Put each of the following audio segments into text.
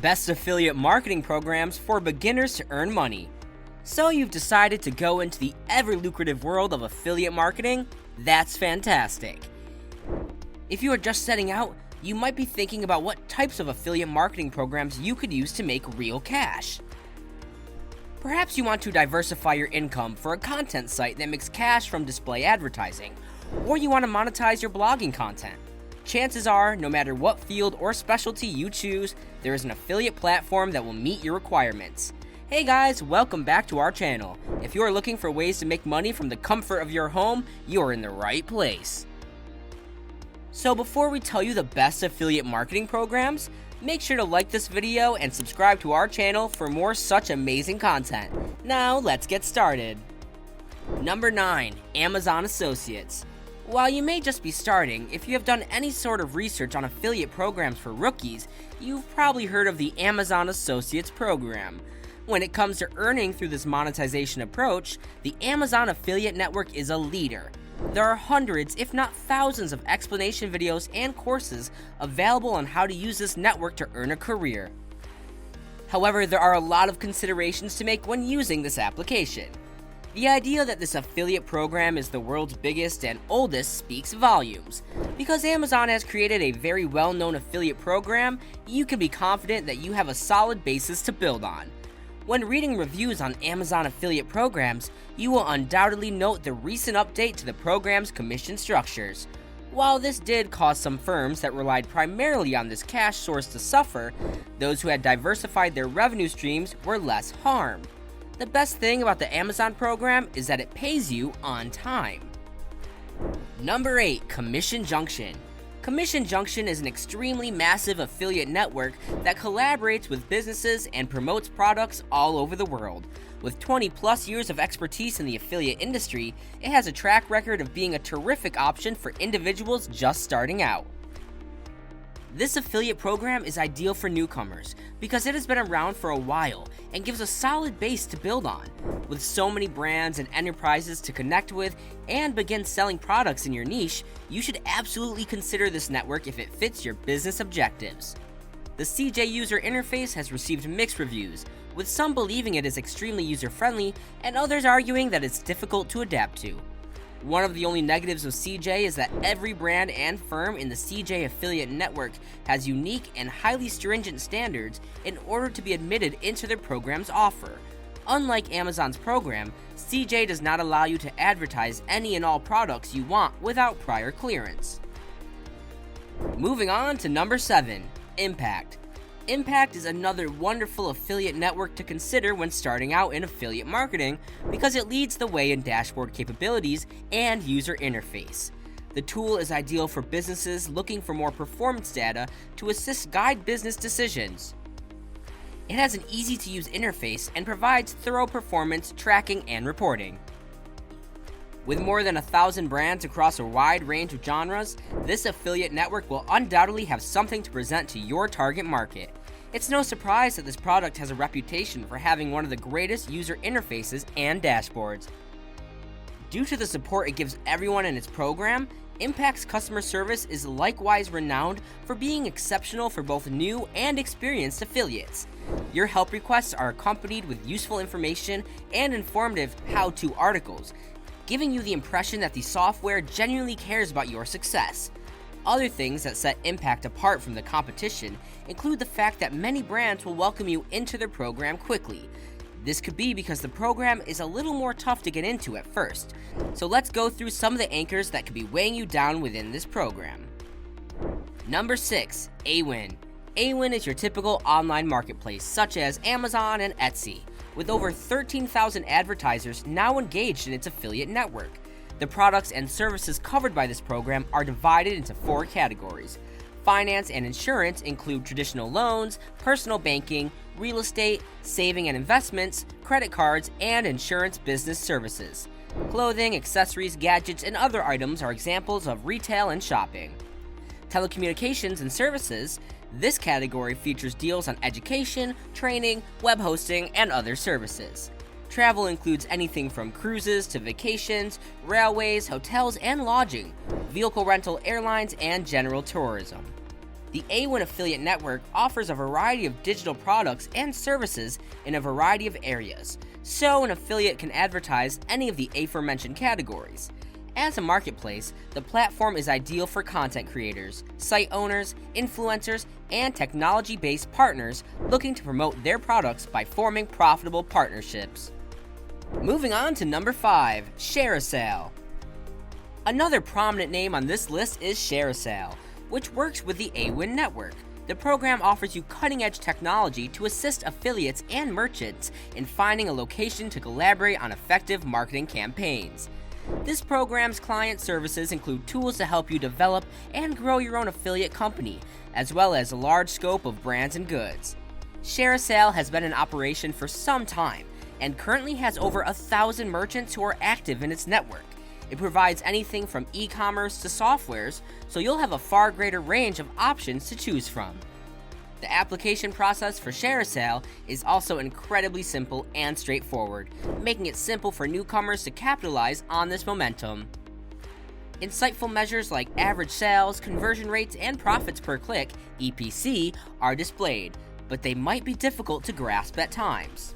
best affiliate marketing programs for beginners to earn money. So you've decided to go into the ever-lucrative world of affiliate marketing? That's fantastic. If you are just setting out, you might be thinking about what types of affiliate marketing programs you could use to make real cash. Perhaps you want to diversify your income for a content site that makes cash from display advertising, or you want to monetize your blogging content. Chances are, no matter what field or specialty you choose, there is an affiliate platform that will meet your requirements. Hey guys, welcome back to our channel. If you are looking for ways to make money from the comfort of your home, you are in the right place. So before we tell you the best affiliate marketing programs, make sure to like this video and subscribe to our channel for more such amazing content. Now let's get started. Number 9. Amazon Associates. While you may just be starting, if you have done any sort of research on affiliate programs for rookies, you've probably heard of the Amazon Associates program. When it comes to earning through this monetization approach, the Amazon Affiliate Network is a leader. There are hundreds, if not thousands, of explanation videos and courses available on how to use this network to earn a career. However, there are a lot of considerations to make when using this application. The idea that this affiliate program is the world's biggest and oldest speaks volumes. Because Amazon has created a very well-known affiliate program, you can be confident that you have a solid basis to build on. When reading reviews on Amazon affiliate programs, you will undoubtedly note the recent update to the program's commission structures. While this did cause some firms that relied primarily on this cash source to suffer, those who had diversified their revenue streams were less harmed. The best thing about the Amazon program is that it pays you on time. Number 8. Commission Junction. Commission Junction is an extremely massive affiliate network that collaborates with businesses and promotes products all over the world. With 20 plus years of expertise in the affiliate industry, it has a track record of being a terrific option for individuals just starting out. This affiliate program is ideal for newcomers because it has been around for a while and gives a solid base to build on. With so many brands and enterprises to connect with and begin selling products in your niche, you should absolutely consider this network if it fits your business objectives. The CJ user interface has received mixed reviews, with some believing it is extremely user-friendly and others arguing that it's difficult to adapt to. One of the only negatives of CJ is that every brand and firm in the CJ affiliate network has unique and highly stringent standards in order to be admitted into their program's offer. Unlike Amazon's program, CJ does not allow you to advertise any and all products you want without prior clearance. Moving on to number 7, Impact. Impact is another wonderful affiliate network to consider when starting out in affiliate marketing because it leads the way in dashboard capabilities and user interface. The tool is ideal for businesses looking for more performance data to assist guide business decisions. It has an easy-to-use interface and provides thorough performance tracking and reporting. With more than 1,000 brands across a wide range of genres, this affiliate network will undoubtedly have something to present to your target market. It's no surprise that this product has a reputation for having one of the greatest user interfaces and dashboards. Due to the support it gives everyone in its program, Impact's customer service is likewise renowned for being exceptional for both new and experienced affiliates. Your help requests are accompanied with useful information and informative how-to articles, giving you the impression that the software genuinely cares about your success. Other things that set Impact apart from the competition include the fact that many brands will welcome you into their program quickly. This could be because the program is a little more tough to get into at first. So let's go through some of the anchors that could be weighing you down within this program. Number 6. Awin. Awin is your typical online marketplace such as Amazon and Etsy, with over 13,000 advertisers now engaged in its affiliate network. The products and services covered by this program are divided into 4 categories. Finance and insurance include traditional loans, personal banking, real estate, saving and investments, credit cards, and insurance business services. Clothing, accessories, gadgets, and other items are examples of retail and shopping. Telecommunications and services. This category features deals on education, training, web hosting, and other services. Travel includes anything from cruises to vacations, railways, hotels, and lodging, vehicle rental, airlines, and general tourism. The Awin affiliate network offers a variety of digital products and services in a variety of areas, so an affiliate can advertise any of the aforementioned categories. As a marketplace, the platform is ideal for content creators, site owners, influencers, and technology-based partners looking to promote their products by forming profitable partnerships. Moving on to number 5, ShareASale. Another prominent name on this list is ShareASale, which works with the Awin network. The program offers you cutting-edge technology to assist affiliates and merchants in finding a location to collaborate on effective marketing campaigns. This program's client services include tools to help you develop and grow your own affiliate company, as well as a large scope of brands and goods. ShareASale has been in operation for some time and currently has over 1,000 merchants who are active in its network. It provides anything from e-commerce to softwares, so you'll have a far greater range of options to choose from. The application process for ShareASale is also incredibly simple and straightforward, making it simple for newcomers to capitalize on this momentum. Insightful measures like average sales, conversion rates, and profits per click, EPC, are displayed, but they might be difficult to grasp at times.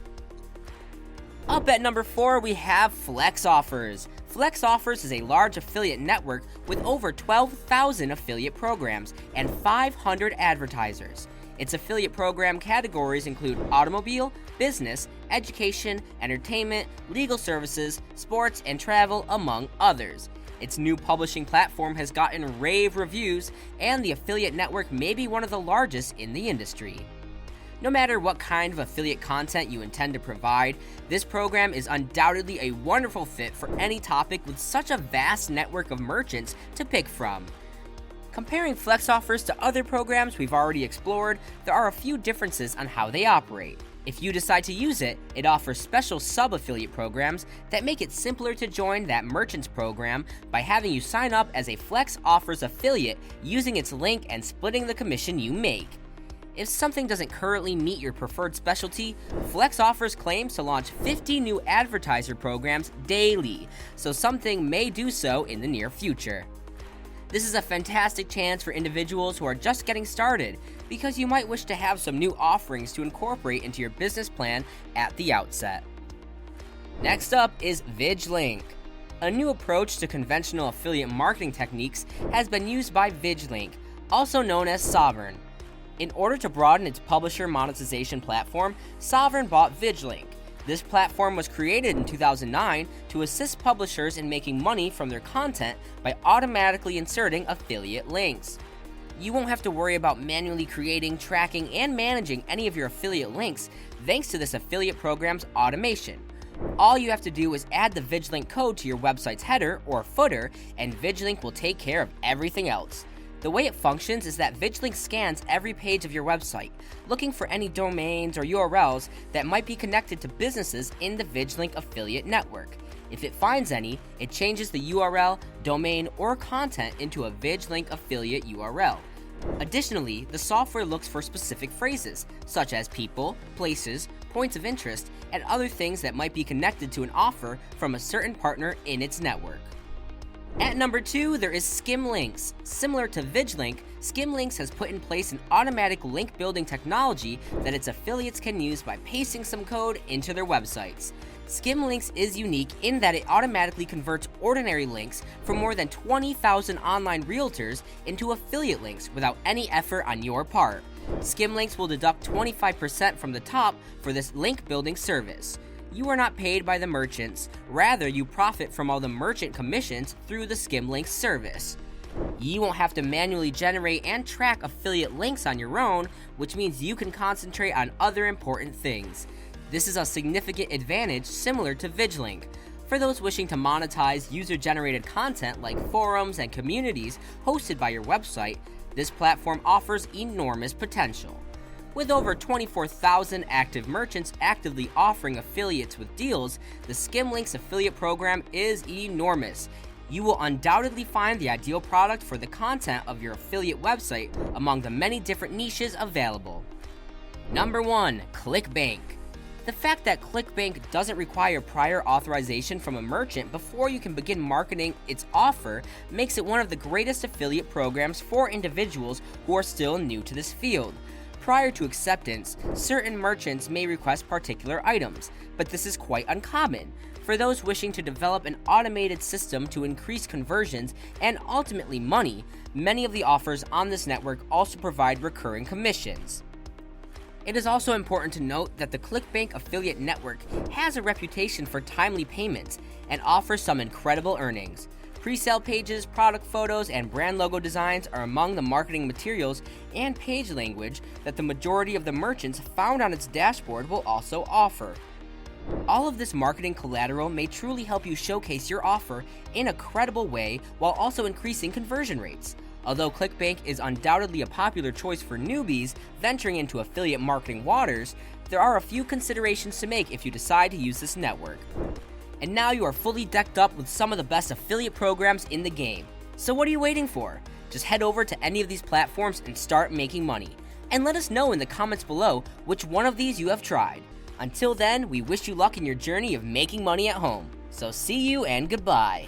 Up at number 4, we have Flexoffers. Flexoffers is a large affiliate network with over 12,000 affiliate programs and 500 advertisers. Its affiliate program categories include automobile, business, education, entertainment, legal services, sports, and travel, among others. Its new publishing platform has gotten rave reviews, and the affiliate network may be one of the largest in the industry. No matter what kind of affiliate content you intend to provide, this program is undoubtedly a wonderful fit for any topic with such a vast network of merchants to pick from. Comparing Flexoffers to other programs we've already explored, there are a few differences on how they operate. If you decide to use it, it offers special sub-affiliate programs that make it simpler to join that merchant's program by having you sign up as a Flexoffers affiliate using its link and splitting the commission you make. If something doesn't currently meet your preferred specialty, Flexoffers claims to launch 50 new advertiser programs daily, so something may do so in the near future. This is a fantastic chance for individuals who are just getting started, because you might wish to have some new offerings to incorporate into your business plan at the outset. Next up is VigLink. A new approach to conventional affiliate marketing techniques has been used by VigLink, also known as Sovereign. In order to broaden its publisher monetization platform, Sovereign bought VigLink. This platform was created in 2009 to assist publishers in making money from their content by automatically inserting affiliate links. You won't have to worry about manually creating, tracking, and managing any of your affiliate links thanks to this affiliate program's automation. All you have to do is add the VigLink code to your website's header or footer, and VigLink will take care of everything else. The way it functions is that VigLink scans every page of your website, looking for any domains or URLs that might be connected to businesses in the VigLink affiliate network. If it finds any, it changes the URL, domain, or content into a VigLink affiliate URL. Additionally, the software looks for specific phrases, such as people, places, points of interest, and other things that might be connected to an offer from a certain partner in its network. At number 2, there is SkimLinks. Similar to VigLink, SkimLinks has put in place an automatic link building technology that its affiliates can use by pasting some code into their websites. SkimLinks is unique in that it automatically converts ordinary links from more than 20,000 online realtors into affiliate links without any effort on your part. SkimLinks will deduct 25% from the top for this link building service. You are not paid by the merchants, rather you profit from all the merchant commissions through the SkimLinks service. You won't have to manually generate and track affiliate links on your own, which means you can concentrate on other important things. This is a significant advantage similar to VigLink. For those wishing to monetize user-generated content like forums and communities hosted by your website, this platform offers enormous potential. With over 24,000 active merchants actively offering affiliates with deals, the SkimLinks affiliate program is enormous. You will undoubtedly find the ideal product for the content of your affiliate website among the many different niches available. Number 1. Clickbank. The fact that Clickbank doesn't require prior authorization from a merchant before you can begin marketing its offer makes it one of the greatest affiliate programs for individuals who are still new to this field. Prior to acceptance, certain merchants may request particular items, but this is quite uncommon. For those wishing to develop an automated system to increase conversions and ultimately money, many of the offers on this network also provide recurring commissions. It is also important to note that the Clickbank affiliate network has a reputation for timely payments and offers some incredible earnings. Pre-sale pages, product photos, and brand logo designs are among the marketing materials and page language that the majority of the merchants found on its dashboard will also offer. All of this marketing collateral may truly help you showcase your offer in a credible way while also increasing conversion rates. Although Clickbank is undoubtedly a popular choice for newbies venturing into affiliate marketing waters, there are a few considerations to make if you decide to use this network. And now you are fully decked up with some of the best affiliate programs in the game. So what are you waiting for? Just head over to any of these platforms and start making money. And let us know in the comments below which one of these you have tried. Until then, we wish you luck in your journey of making money at home. So see you and goodbye.